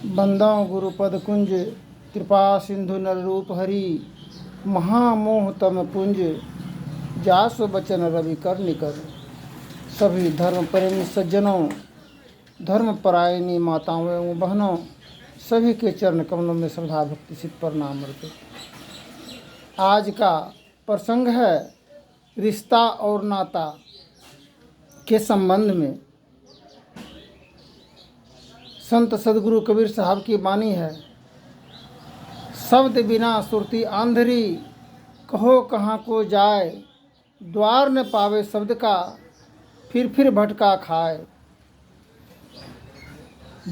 बंदों गुरुपद कुंज कृपा सिंधु नर रूप हरि महामोह तम पुंज जासु बचन रवि कर निकर। सभी धर्म प्रेमी सज्जनों, धर्म परायणी माताओं एवं बहनों, सभी के चरण कमलों में श्रद्धा भक्ति सिद्ध प्रणाम अर्पित। आज का प्रसंग है रिश्ता और नाता के संबंध में। संत सदगुरु कबीर साहब की वाणी है, शब्द बिना सुरती आंधरी, कहो कहाँ को जाए, द्वार न पावे शब्द का, फिर भटका खाए।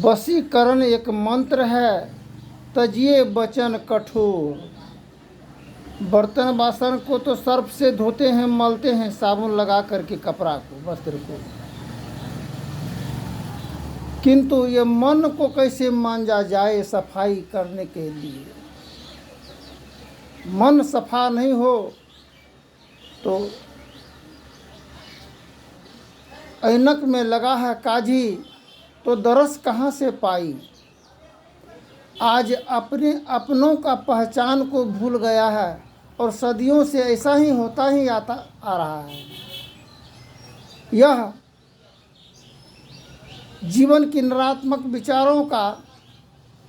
वशीकरण एक मंत्र है, तजिए वचन कठोर। बर्तन बासन को तो सर्फ से धोते हैं, मलते हैं साबुन लगा करके कपड़ा को, वस्त्र को, किंतु ये मन को कैसे मांजा जाए सफाई करने के लिए। मन सफा नहीं हो तो ऐनक में लगा है काजी, तो दरस कहाँ से पाई। आज अपने अपनों का पहचान को भूल गया है और सदियों से ऐसा ही होता ही आ रहा है। यह जीवन की नकारात्मक विचारों का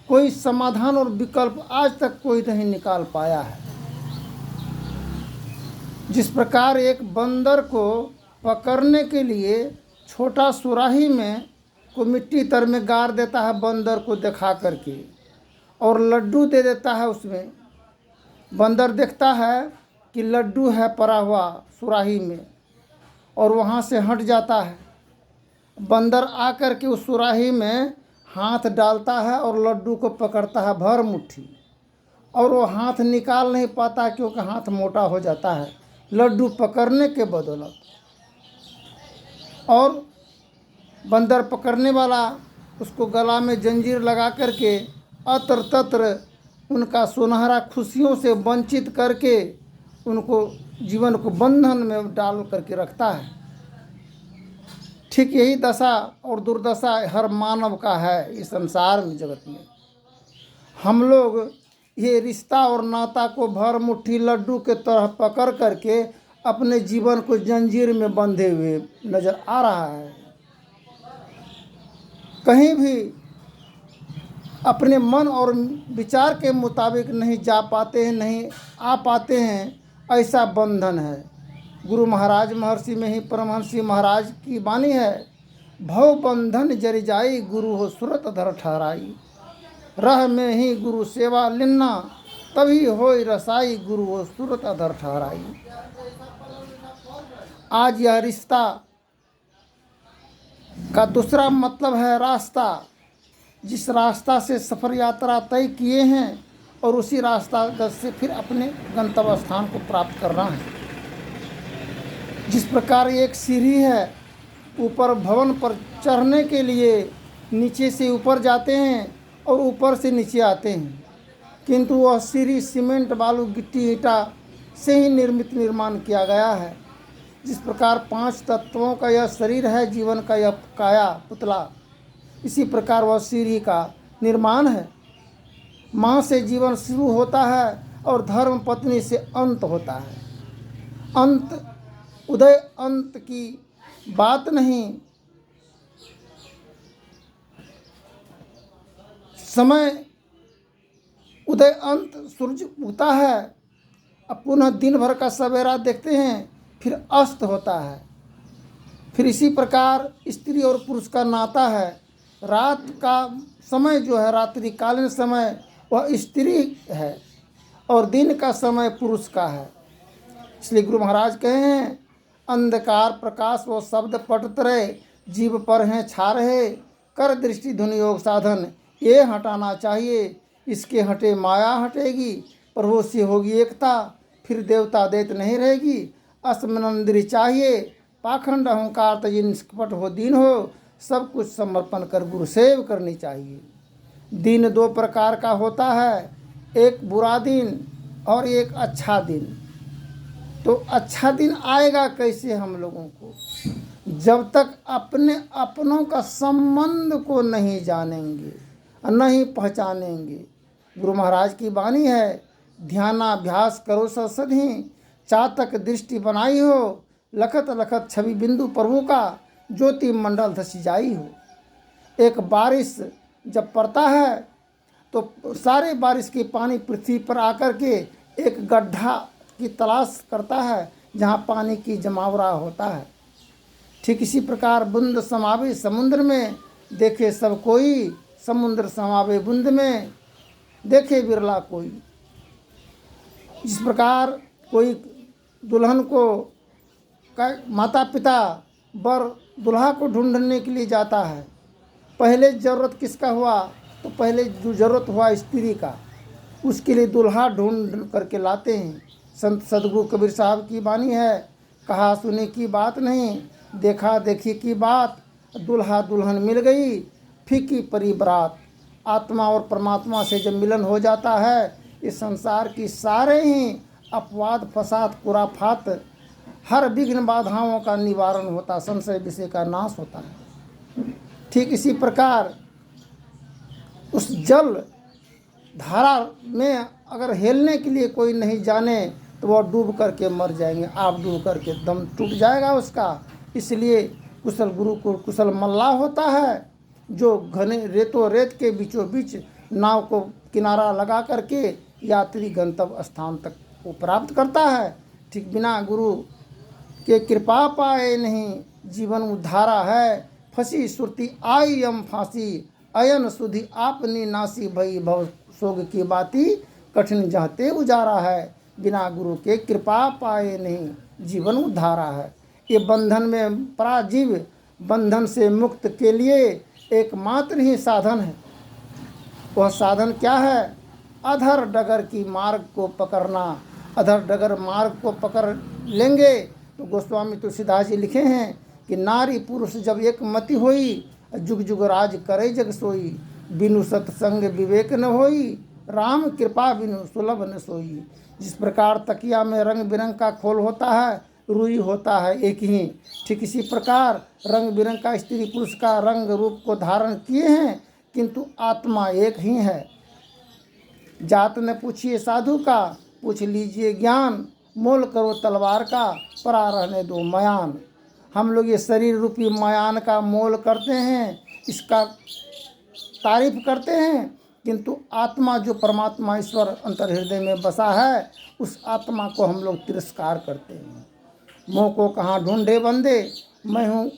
कोई समाधान और विकल्प आज तक कोई नहीं निकाल पाया है। जिस प्रकार एक बंदर को पकड़ने के लिए छोटा सुराही में को मिट्टी तर में गाड़ देता है बंदर को दिखा करके, और लड्डू दे देता है उसमें। बंदर देखता है कि लड्डू है पड़ा हुआ सुराही में और वहाँ से हट जाता है। बंदर आकर के उस सुराही में हाथ डालता है और लड्डू को पकड़ता है भर मुट्ठी, और वो हाथ निकाल नहीं पाता क्योंकि हाथ मोटा हो जाता है लड्डू पकड़ने के बदौलत। और बंदर पकड़ने वाला उसको गला में जंजीर लगा करके अत्र तत्र उनका सुनहरा खुशियों से वंचित करके उनको जीवन को बंधन में डाल करके रखता है। ठीक यही दशा और दुर्दशा हर मानव का है इस संसार में, जगत में। हम लोग ये रिश्ता और नाता को भर मुट्ठी लड्डू के तरह पकड़ करके अपने जीवन को जंजीर में बंधे हुए नजर आ रहा है। कहीं भी अपने मन और विचार के मुताबिक नहीं जा पाते हैं, नहीं आ पाते हैं, ऐसा बंधन है। गुरु महाराज महर्षि में ही परमहंसी महाराज की वाणी है, भव बंधन जरि जाई, गुरु हो सुरत धर ठहराई। रह में ही गुरु सेवा लिन्ना, तभी होई रसाई, गुरु हो सुरत धर ठहराई। आज यह रिश्ता का दूसरा मतलब है रास्ता। जिस रास्ता से सफर यात्रा तय किए हैं और उसी रास्ता से फिर अपने गंतव्य स्थान को प्राप्त करना है। जिस प्रकार एक सीढ़ी है, ऊपर भवन पर चढ़ने के लिए नीचे से ऊपर जाते हैं और ऊपर से नीचे आते हैं, किंतु वह सीढ़ी सीमेंट बालू गिट्टी ईंटा से ही निर्माण किया गया है। जिस प्रकार 5 तत्वों का यह शरीर है, जीवन का यह काया पुतला, इसी प्रकार वह सीढ़ी का निर्माण है। माँ से जीवन शुरू होता है और धर्म पत्नी से अंत होता है। अंत उदय अंत की बात नहीं, समय उदय अंत सूरज उगता है, अब पुनः दिन भर का सवेरा देखते हैं, फिर अस्त होता है। फिर इसी प्रकार स्त्री और पुरुष का नाता है। रात का समय जो है, रात्रिकालीन समय, वह स्त्री है और दिन का समय पुरुष का है। इसलिए गुरु महाराज कहे हैं, अंधकार प्रकाश वो शब्द पटत रहे, जीव पर हैं छा रहे, कर दृष्टि धुनि योग साधन, ये हटाना चाहिए, इसके हटे माया हटेगी, प्रभु से होगी एकता, फिर देवता देत नहीं रहेगी। असमनंदरी चाहिए, पाखंड अहंकार तजी निष्कपट हो, दीन हो, सब कुछ समर्पण कर गुरु सेव करनी चाहिए। दिन 2 प्रकार का होता है, एक बुरा दिन और एक अच्छा दिन। तो अच्छा दिन आएगा कैसे हम लोगों को, जब तक अपने अपनों का संबंध को नहीं जानेंगे, न ही पहचानेंगे। गुरु महाराज की वाणी है, ध्यानाभ्यास करो सदहि, चातक दृष्टि बनाई हो, लखत लखत छवि बिंदु प्रभु का, ज्योति मंडल धसी जाई हो। एक बारिश जब पड़ता है तो सारे बारिश के पानी पृथ्वी पर आकर के एक गड्ढा की तलाश करता है जहाँ पानी की जमावड़ा होता है। ठीक इसी प्रकार बूंद समावे समुद्र में, देखे सब कोई, समुद्र समावे बूंद में, देखे बिरला कोई। जिस प्रकार कोई दुल्हन को माता पिता वर दुल्हा को ढूंढने के लिए जाता है, पहले ज़रूरत किसका हुआ? तो पहले जो ज़रूरत हुआ स्त्री का, उसके लिए दुल्हा ढूंढ करके लाते हैं। संत सदगुरु कबीर साहब की वाणी है, कहा सुने की बात नहीं, देखा देखी की बात, दुल्हा दुल्हन मिल गई, फीकी परी बरात। आत्मा और परमात्मा से जब मिलन हो जाता है, इस संसार की सारे ही अपवाद फसाद कुराफात, हर विघ्न बाधाओं का निवारण होता, संशय विषय का नाश होता है। ठीक इसी प्रकार उस जल धारा में अगर हेलने के लिए कोई नहीं जाने तो वह डूब करके मर जाएंगे, आप डूब करके दम टूट जाएगा उसका। इसलिए कुशल गुरु को कुशल मल्लाह होता है, जो घने रेतों रेत के बीचों बीच नाव को किनारा लगा करके यात्री गंतव्य स्थान तक को प्राप्त करता है। ठीक बिना गुरु के कृपा पाए नहीं जीवन उद्धारा है, फंसी सुरती आई यम फांसी, अयन सुधि आपनी नासी भई भव सोग की बाती, कठिन जाते उजारा है। बिना गुरु के कृपा पाए नहीं जीवन उद्धारा है। ये बंधन में पराजीव, बंधन से मुक्त के लिए एकमात्र ही साधन है। वह साधन क्या है? अधर डगर की मार्ग को पकड़ना। अधर डगर मार्ग को पकड़ लेंगे तो गोस्वामी तुलसीदास जी लिखे हैं कि नारी पुरुष जब एक मति होई, जुग जुग राज करे जग सोई, बिनु सत्संग विवेक न होई, राम कृपा बिनु सुलभ न सोई। जिस प्रकार तकिया में रंग बिरंग का खोल होता है, रुई होता है एक ही, ठीक इसी प्रकार रंग बिरंग का स्त्री पुरुष का रंग रूप को धारण किए हैं, किंतु आत्मा एक ही है। जात न पूछिए साधु का, पूछ लीजिए ज्ञान, मोल करो तलवार का, परा रहने दो मयान। हम लोग ये शरीर रूपी मयान का मोल करते हैं, इसका तारीफ करते हैं, किंतु आत्मा जो परमात्मा ईश्वर अंतर हृदय में बसा है, उस आत्मा को हम लोग तिरस्कार करते हैं। मोह को कहाँ ढूंढे बंदे, मैं हूँ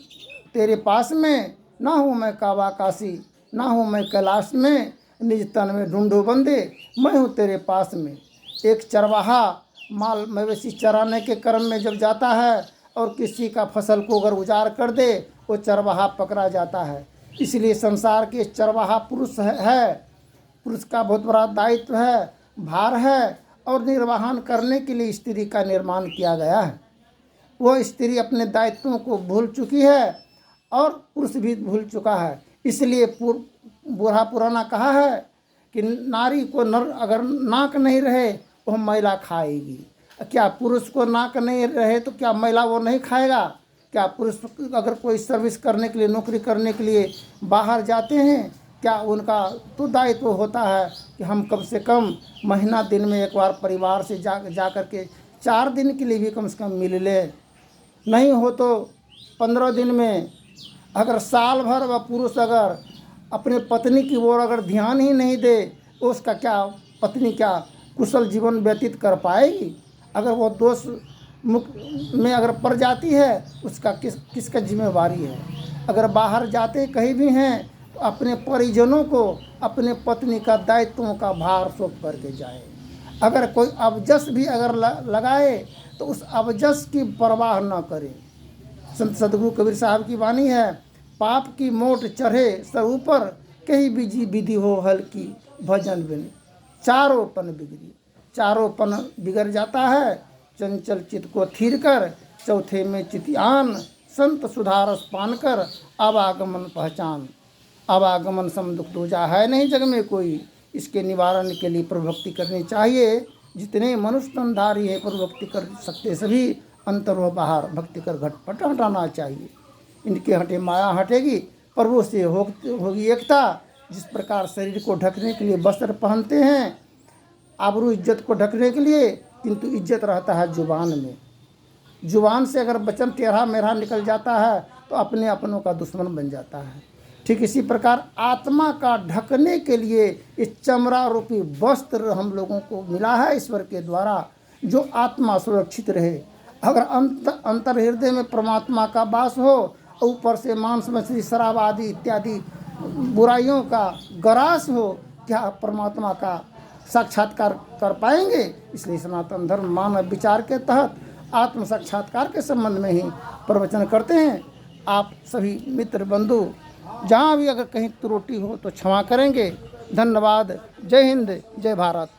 तेरे पास में, ना हूँ मैं काबा काशी, ना हूँ मैं कैलाश में, निज तन में ढूंढो बंदे, मैं हूँ तेरे पास में। एक चरवाहा माल मवेशी चराने के क्रम में जब जाता है और किसी का फसल को अगर उजाड़ कर दे, वो चरवाहा पकड़ा जाता है। इसलिए संसार के चरवाहा पुरुष है, पुरुष का बहुत बड़ा दायित्व है, भार है, और निर्वहन करने के लिए स्त्री का निर्माण किया गया है। वह स्त्री अपने दायित्वों को भूल चुकी है और पुरुष भी भूल चुका है। इसलिए बूढ़ा पुराना कहा है कि नारी को नर अगर नाक नहीं रहे वह मैला खाएगी। क्या पुरुष को नाक नहीं रहे तो क्या मैला वो नहीं खाएगा? क्या पुरुष अगर कोई सर्विस करने के लिए, नौकरी करने के लिए बाहर जाते हैं, क्या उनका तो दायित्व होता है कि हम कम से कम महीना दिन में एक बार परिवार से जा कर के 4 दिन के लिए भी कम से कम मिल ले, नहीं हो तो 15 दिन में। अगर साल भर वह पुरुष अगर अपने पत्नी की ओर अगर ध्यान ही नहीं दे तो उसका क्या, पत्नी क्या कुशल जीवन व्यतीत कर पाएगी? अगर वो दोष मुक्त में अगर पड़ जाती है, उसका किसका जिम्मेवारी है? अगर बाहर जाते कहीं भी हैं तो अपने परिजनों को अपने पत्नी का दायित्वों का भार सौंप करके जाए। अगर कोई अबजस भी अगर लगाए तो उस अबजस की परवाह न करे। संत सदगुरु कबीर साहब की वाणी है, पाप की मोट चढ़े सर ऊपर, कहीं बीजी विधि हो हल्की, भजन बिन चारों पन बिगड़ी। चारों पन बिगड़ जाता है, चंचल चित्त को थीर कर, चौथे में चितियान, संत सुधारस पान कर, आवागमन पहचान। आवागमन सम दुख दूजा है नहीं जग में कोई। इसके निवारण के लिए प्रभु भक्ति करनी चाहिए। जितने मनुष्य तनधारी है प्रभु भक्ति कर सकते सभी, अंतर व बाहर भक्ति कर घटपट हटाना चाहिए। इनके हटे माया हटेगी, प्रभु से होगी एकता, जिस प्रकार शरीर को ढकने के लिए वस्त्र पहनते हैं, आबरू इज्जत को ढकने के लिए, किंतु इज्जत रहता है जुबान में। जुबान से अगर वचन टेढ़ा मेढ़ा निकल जाता है तो अपने अपनों का दुश्मन बन जाता है। ठीक इसी प्रकार आत्मा का ढकने के लिए ये चमड़ा रूपी वस्त्र हम लोगों को मिला है ईश्वर के द्वारा, जो आत्मा सुरक्षित रहे। अगर अंतर हृदय में परमात्मा का वास हो, ऊपर से मांस मछली शराब आदि इत्यादि बुराइयों का ग्रास हो, क्या परमात्मा का साक्षात्कार कर पाएंगे? इसलिए सनातन धर्म मानव विचार के तहत आत्म साक्षात्कार के संबंध में ही प्रवचन करते हैं। आप सभी मित्र बंधु जहाँ भी अगर कहीं त्रुटि हो तो क्षमा करेंगे। धन्यवाद। जय हिंद, जय भारत।